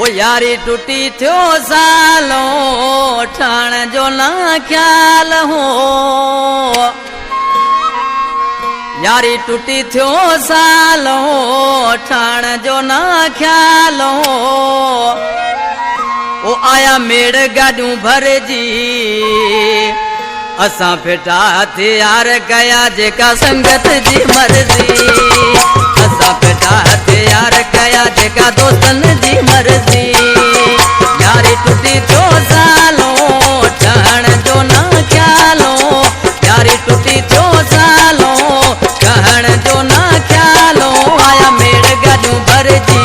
ओ यारी टूटी थियो सालो ठाण जो ना ख्याल हो। यारी टूटी थियो सालो ठाण जो ना ख्याल हो। ओ आया मेड़ गाड़ू भर जी असा फेटा हथियार कया जेका संगत जी मर्जी। असा फेटा हथियार कया जेका दोस्तन जी मर्जी। यारी टूटी थियो सालो ठाण जो ना ख्यालो। यारी टूटी थियो सालो ठाण जो ना ख्यालो। आया मेड़ गाड़ू भर जी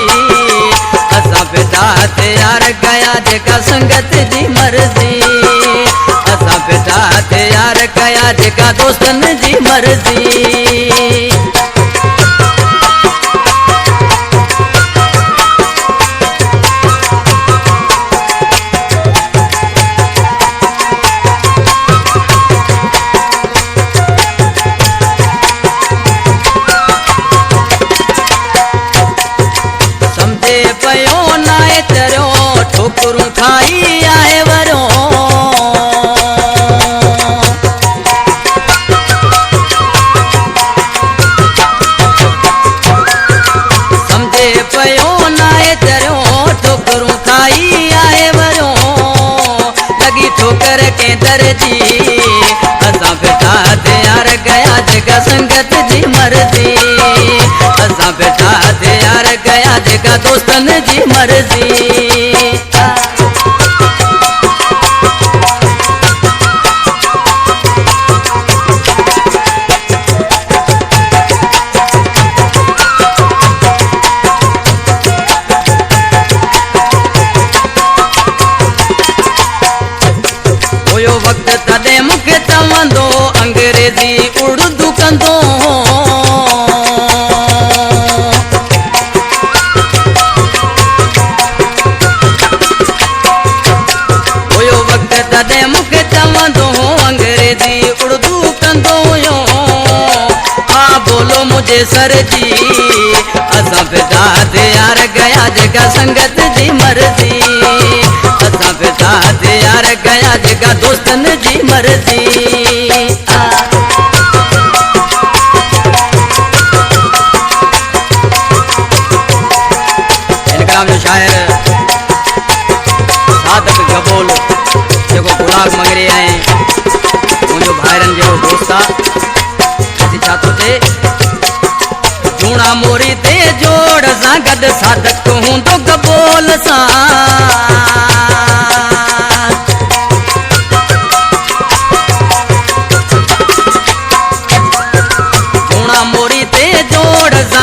असा फेटा हथियार कया जेका संगत जी मर्जी। असा फेटा हथियार कया जेका दोस्तन जी मर्जी। समझे पयो नाए तरो ठोकरू खाई आए वरो। के दर्जी असा बेटा हथियार गया जेका संगत जी मर्जी। असा बेटा हथियार गया जेका दोस्तन जी मर्जी। वक्त तदे मुखे चवंदो अंग्रेजी उर्दू कंदो। हुयो वक्त तदे मुखे चवंदो अंग्रेजी उर्दू कंदो यो। हाँ बोलो मुझे सर जी असा बेटा हथियार गया जेका संगत जी मर्जी। असा बेटा हथियार गया जेका दोस्तन जी मर्जी। इनकलाम जो शायर सादक गबोल जेको गुलाब मंगरे आए मुझो भाइरन जो दोस्ता छा तो थे जूना मोरी ते जोड़ सा गद सादक हूंदो गबोल सा।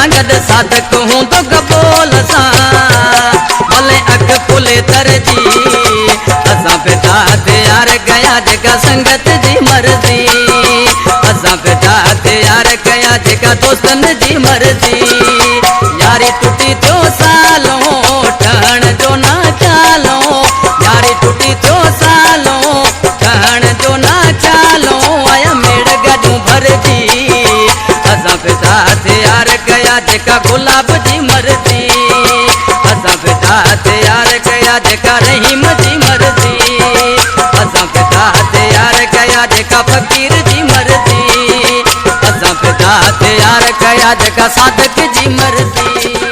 गद साधक हूं तो गबोल सा भले अख खुले तरजी। असा बेटा हथियार गया जेका संगत जी मर्जी। असा बेटा हथियार गया जेका दोस्तन जी मर्जी। यारी टूटी थियो सालो ठाण जो ना ख्यालो। यारी टूटी थियो सालो ठाण जो ना ख्यालो। आया मेड़ गाड़ू भर जी असा बेटा हथियार गया जेका गुलाब जी मर्जी। असा बेटा हथियार गया जेका रहीम जी मर्जी। असा बेटा हथियार गया जेका फकीर जी मर्जी। असा बेटा हथियार गया जेका सादक जी मर्जी।